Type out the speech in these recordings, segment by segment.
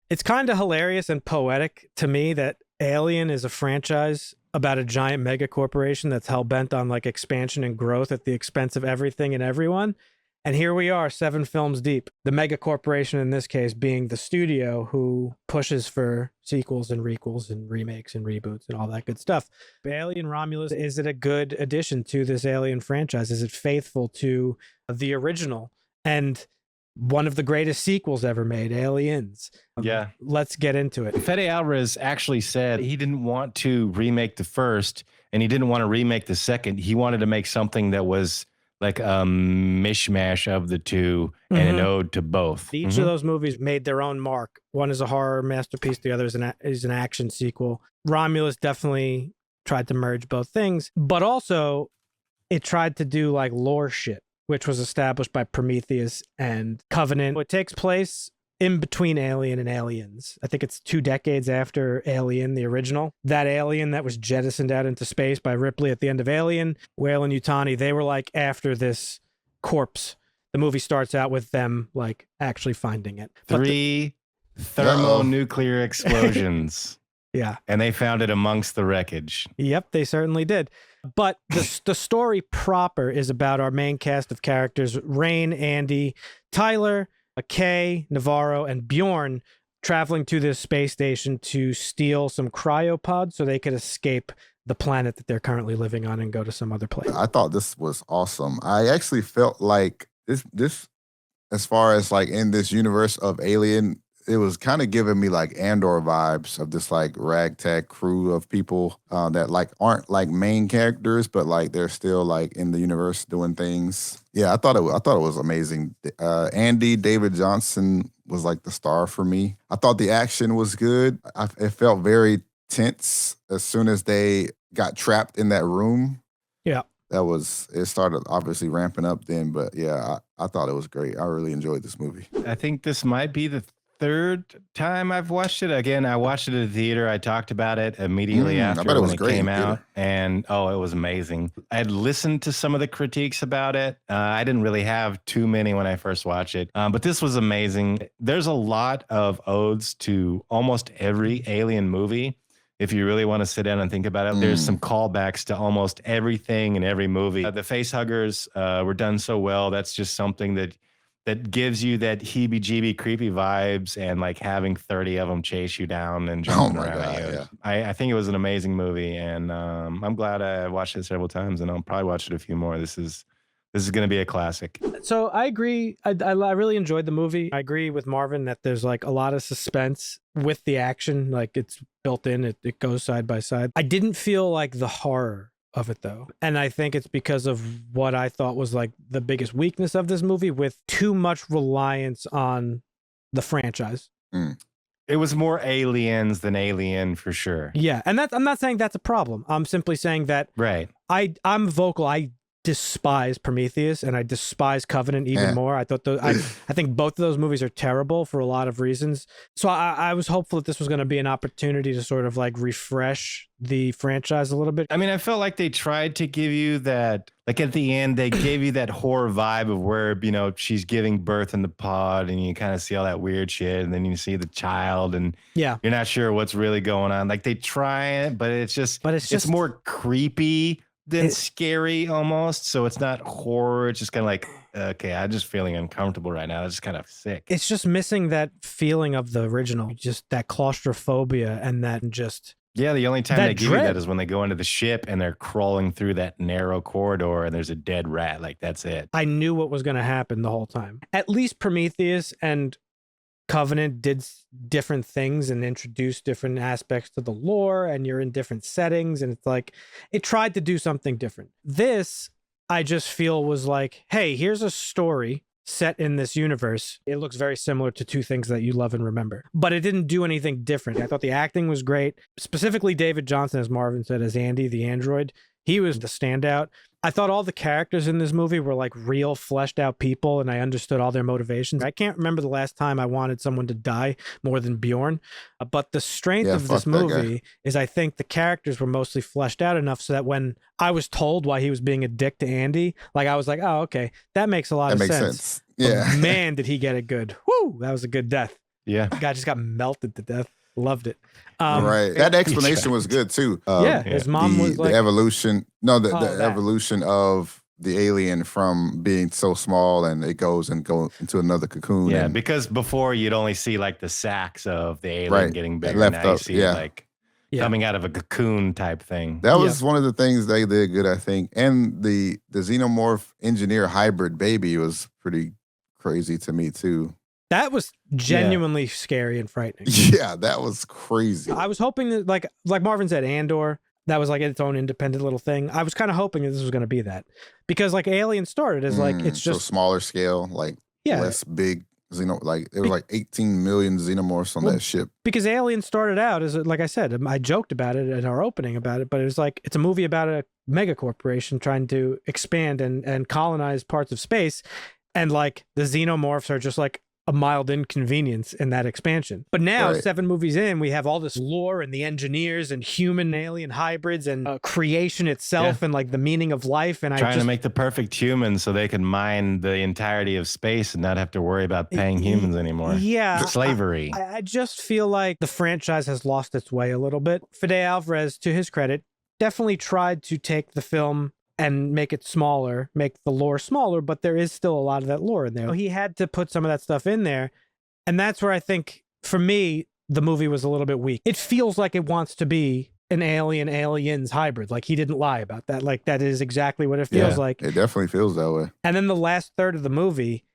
It's kind of hilarious and poetic to me that Alien is a franchise about a giant mega corporation that's hell bent on like expansion and growth at the expense of everything and everyone. And here we are, 7 films deep. The mega corporation in this case being the studio who pushes for sequels and requels and remakes and reboots and all that good stuff. Alien Romulus, is it a good addition to this Alien franchise? Is it faithful to the original? And one of the greatest sequels ever made, Aliens. Yeah. Let's get into it. Fede Alvarez actually said he didn't want to remake the first and he didn't want to remake the second. He wanted to make something that was like a mishmash of the two and an ode to both. Each of those movies made their own mark. One is a horror masterpiece. The other is an action sequel. Romulus definitely tried to merge both things, but also it tried to do like lore shit, which was established by Prometheus and Covenant. It takes place in between Alien and Aliens. I think it's 2 decades after Alien, the original. That alien that was jettisoned out into space by Ripley at the end of Alien, Whale and Yutani, they were like after this corpse. The movie starts out with them like actually finding it. 3 thermonuclear explosions. Yeah. And they found it amongst the wreckage. Yep, they certainly did. But the story proper is about our main cast of characters, Rain, Andy, Tyler, Kay, Navarro, and Bjorn, traveling to this space station to steal some cryopods so they could escape the planet that they're currently living on and go to some other place. I thought this was awesome. I actually felt like this as far as like in this universe of Alien, it was kind of giving me like Andor vibes of this like ragtag crew of people that like aren't like main characters, but like they're still like in the universe doing things. Yeah, I thought it was amazing. Andy David Johnson was like the star for me. I thought the action was good. It felt very tense as soon as they got trapped in that room. Yeah. It started obviously ramping up then, but yeah, I thought it was great. I really enjoyed this movie. I think this might be the 3rd time I've watched it. Again, I watched it at the theater. I talked about it immediately after when it came out. And it was amazing. I had listened to some of the critiques about it. I didn't really have too many when I first watched it. But this was amazing. There's a lot of odes to almost every Alien movie. If you really want to sit down and think about it, there's some callbacks to almost everything in every movie. The face huggers were done so well. That's just something that gives you that heebie-jeebie creepy vibes, and like having 30 of them chase you down and jumping around you. Yeah. I think it was an amazing movie, and I'm glad I watched it several times, and I'll probably watch it a few more. This is going to be a classic. So I agree. I really enjoyed the movie. I agree with Marvin that there's like a lot of suspense with the action. Like it's built in. It goes side by side. I didn't feel like the horror of it though, and I think it's because of what I thought was like the biggest weakness of this movie, with too much reliance on the franchise. It was more Aliens than Alien for sure. Yeah, and I'm not saying that's a problem. I'm simply saying that I'm vocal. I despise Prometheus and I despise Covenant even more. I thought I think both of those movies are terrible for a lot of reasons. So I was hopeful that this was going to be an opportunity to sort of like refresh the franchise a little bit. I mean, I felt like they tried to give you that, like at the end, they gave you that horror vibe of where, she's giving birth in the pod and you kind of see all that weird shit. And then you see the child and you're not sure what's really going on. Like they try it, but it's just more creepy than scary almost. So it's not horror. It's just kind of like, okay, I'm just feeling uncomfortable right now. It's just kind of sick. It's just missing that feeling of the original, just that claustrophobia and that just... Yeah, the only time they give you that is when they go into the ship and they're crawling through that narrow corridor and there's a dead rat. Like, that's it. I knew what was going to happen the whole time. At least Prometheus and Covenant did different things and introduced different aspects to the lore, and you're in different settings, and it's like it tried to do something different. This, I just feel, was like, hey, here's a story set in this universe. It looks very similar to 2 things that you love and remember, but it didn't do anything different. I thought the acting was great, specifically David Johnson, as Marvin said, as Andy the android. He was the standout. I thought all the characters in this movie were like real fleshed out people, and I understood all their motivations. I can't remember the last time I wanted someone to die more than Bjorn, but the strength of this movie is I think the characters were mostly fleshed out enough so that when I was told why he was being a dick to Andy, like I was like, oh, okay, that makes a lot of sense. Yeah. But man, did he get it good. Woo, that was a good death. Yeah. Guy just got melted to death. Loved it. Right. That explanation was good too. His mom was like the evolution. No, the that. evolution of the alien from being so small and it goes into another cocoon. Yeah, and, because before you'd only see like the sacks of the alien getting bigger. Left now up, you see it like coming out of a cocoon type thing. That was one of the things they did good, I think. And the xenomorph engineer hybrid baby was pretty crazy to me too. That was genuinely scary and frightening. Yeah, that was crazy. I was hoping that, like Marvin said, Andor, that was like its own independent little thing. I was kind of hoping that this was going to be that, because like Alien started as like it's just smaller scale, like less big like there was like 18 million xenomorphs on that ship. Because Alien started out as like I said, I joked about it in our opening about it, but it was like it's a movie about a mega corporation trying to expand and colonize parts of space, and like the xenomorphs are just like a mild inconvenience in that expansion. But now, 7 movies in, we have all this lore and the engineers and human alien hybrids and creation itself and like the meaning of life. And trying to make the perfect human so they can mine the entirety of space and not have to worry about paying humans anymore. Yeah. Slavery. I just feel like the franchise has lost its way a little bit. Fede Alvarez, to his credit, definitely tried to take the film and make it smaller, make the lore smaller, but there is still a lot of that lore in there. He had to put some of that stuff in there. And that's where I think, for me, the movie was a little bit weak. It feels like it wants to be an aliens hybrid. Like, he didn't lie about that. Like, that is exactly what it feels like. It definitely feels that way. And then the last third of the movie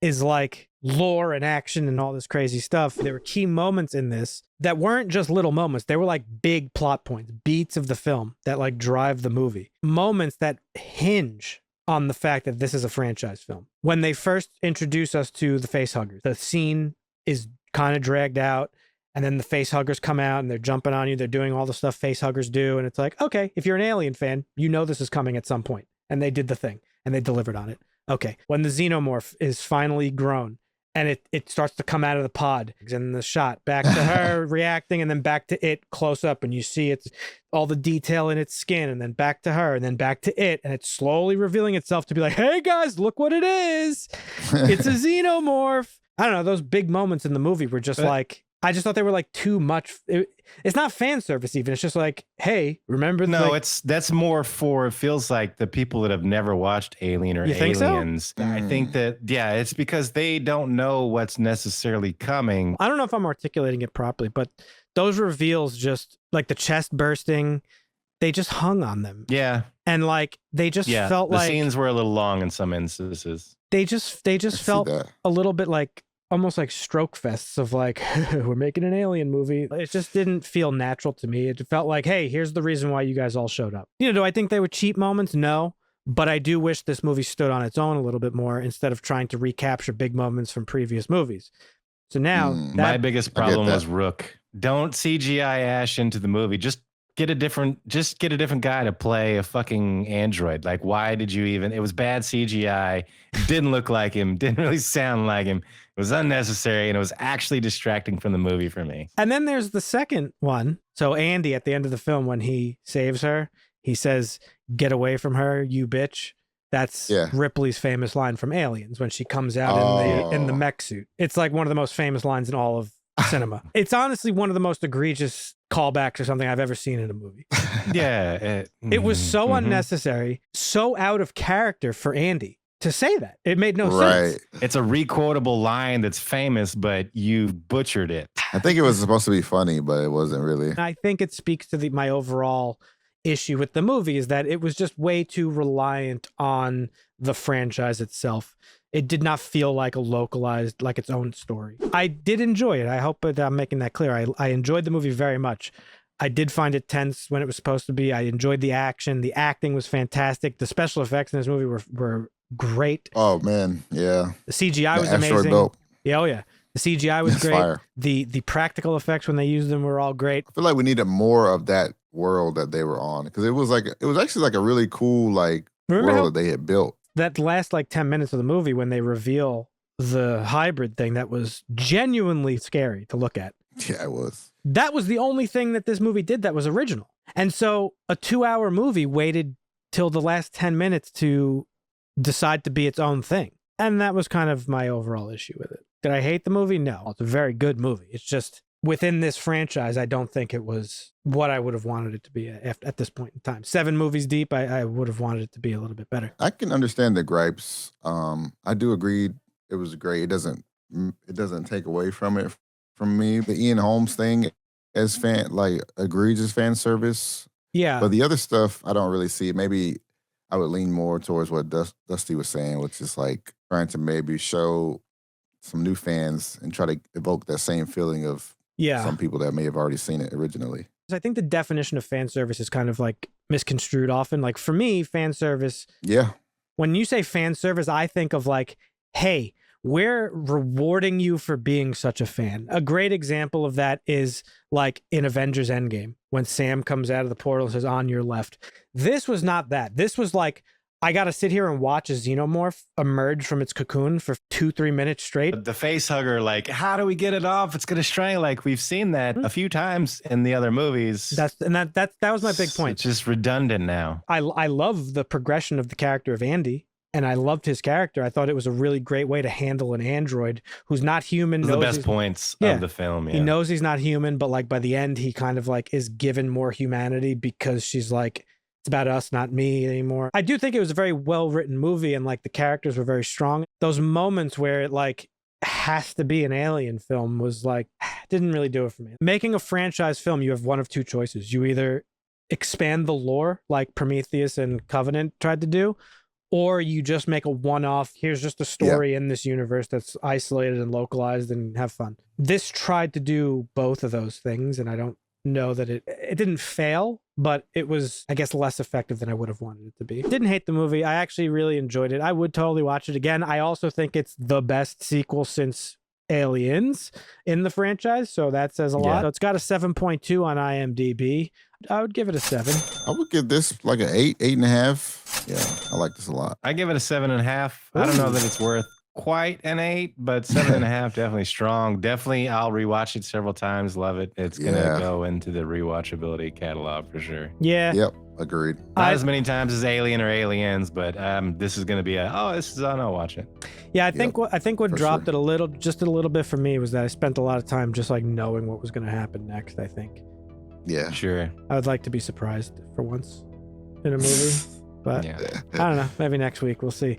is like lore and action and all this crazy stuff. There were key moments in this that weren't just little moments. They were like big plot points, beats of the film that like drive the movie. Moments that hinge on the fact that this is a franchise film. When they first introduce us to the facehuggers, the scene is kind of dragged out, and then the facehuggers come out and they're jumping on you. They're doing all the stuff facehuggers do. And it's like, okay, if you're an Alien fan, you know this is coming at some point. And they did the thing and they delivered on it. Okay, when the xenomorph is finally grown and it starts to come out of the pod, and the shot back to her reacting, and then back to it close up, and you see it's all the detail in its skin, and then back to her, and then back to it, and it's slowly revealing itself to be like, hey guys, look what it is. It's a xenomorph. I don't know, those big moments in the movie were just like, I just thought they were like too much. It's not fan service even. It's just like, hey, remember? No, that's more for, it feels like the people that have never watched Alien or Aliens. So? I think that, it's because they don't know what's necessarily coming. I don't know if I'm articulating it properly, but those reveals, just like the chest bursting, they just hung on them. Yeah. And like, they just felt like. The scenes were a little long in some instances. They just felt a little bit like, almost like stroke fests of like, we're making an Alien movie. It just didn't feel natural to me. It felt like, hey, here's the reason why you guys all showed up. Do I think they were cheap moments? No. But I do wish this movie stood on its own a little bit more instead of trying to recapture big moments from previous movies. So now my biggest problem was Rook. Don't CGI Ash into the movie. Just get a different guy to play a fucking android. Like, why did you even? It was bad CGI. It didn't look like him. Didn't really sound like him. It was unnecessary, and it was actually distracting from the movie for me. And then there's the second one. So Andy, at the end of the film, when he saves her, he says, "Get away from her, you bitch." That's Ripley's famous line from Aliens when she comes out in the mech suit. It's like one of the most famous lines in all of cinema. It's honestly one of the most egregious callbacks or something I've ever seen in a movie. It was so unnecessary, so out of character for Andy to say that. It made no sense. It's a requotable line that's famous, but you butchered it. I think it was supposed to be funny, but it wasn't really. I think it speaks to my overall issue with the movie is that it was just way too reliant on the franchise itself. It did not feel like a localized, like its own story. I did enjoy it. I hope that I'm making that clear. I enjoyed the movie very much. I did find it tense when it was supposed to be. I enjoyed the action. The acting was fantastic. The special effects in this movie were great. Oh man, yeah. The CGI was amazing. Yeah, oh yeah. The CGI was great. Fire. The practical effects when they used them were all great. I feel like we needed more of that world that they were on, because it was actually like a really cool world that they had built. That last 10 minutes of the movie when they reveal the hybrid thing, that was genuinely scary to look at. Yeah, it was. That was the only thing that this movie did that was original. And so a 2-hour movie waited till the last 10 minutes to decide to be its own thing. And that was kind of my overall issue with it. Did I hate the movie? No. It's a very good movie. It's just within this franchise, I don't think it was what I would have wanted it to be at this point in time. 7 movies deep, I would have wanted it to be a little bit better. I can understand the gripes. I do agree it was great. It doesn't take away from it from me. The Ian Holmes thing as egregious fan service. Yeah. But the other stuff, I don't really see. Maybe I would lean more towards what Dusty was saying, which is like trying to maybe show some new fans and try to evoke that same feeling of some people that may have already seen it originally. I think the definition of fan service is kind of like misconstrued often. Like for me, fan service. Yeah. When you say fan service, I think of like, hey, we're rewarding you for being such a fan. A great example of that is like in Avengers Endgame, when Sam comes out of the portal and says, on your left. This was not that. This was like, I got to sit here and watch a xenomorph emerge from its cocoon for 2-3 minutes straight. The face hugger, like, how do we get it off? It's going to strangle. Like, we've seen that a few times in the other movies. That was my big point. It's just redundant now. I love the progression of the character of Andy, and I loved his character. I thought it was a really great way to handle an android who's not human. The best points of the film. Yeah. He knows he's not human, but like by the end, he kind of like is given more humanity because she's like, it's about us, not me anymore. I do think it was a very well-written movie, and like the characters were very strong. Those moments where it like has to be an alien film was like, didn't really do it for me. Making a franchise film, you have one of two choices. You either expand the lore like Prometheus and Covenant tried to do, or you just make a one-off, here's just a story in this universe that's isolated and localized and have fun. This tried to do both of those things, and I don't know that it didn't fail, but it was, I guess, less effective than I would have wanted it to be. Didn't hate the movie. I actually really enjoyed it. I would totally watch it again. I also think it's the best sequel since Aliens in the franchise, so that says a lot. So it's got a 7.2 on IMDb. I would give it a 7. I would give this like an 8.5. Yeah, I like this a lot. I give it a 7.5. I don't know that it's worth quite an 8, but 7.5 definitely strong. Definitely, I'll rewatch it several times. Love it. It's gonna go into the rewatchability catalog for sure. Yeah. Yep. Agreed. Not as many times as Alien or Aliens, but this is gonna be this is on. I'll watch it. Yeah, I think what dropped it a little bit for me was that I spent a lot of time just like knowing what was gonna happen next. I think. Yeah. Sure. I would like to be surprised for once in a movie, but I don't know. Maybe next week we'll see.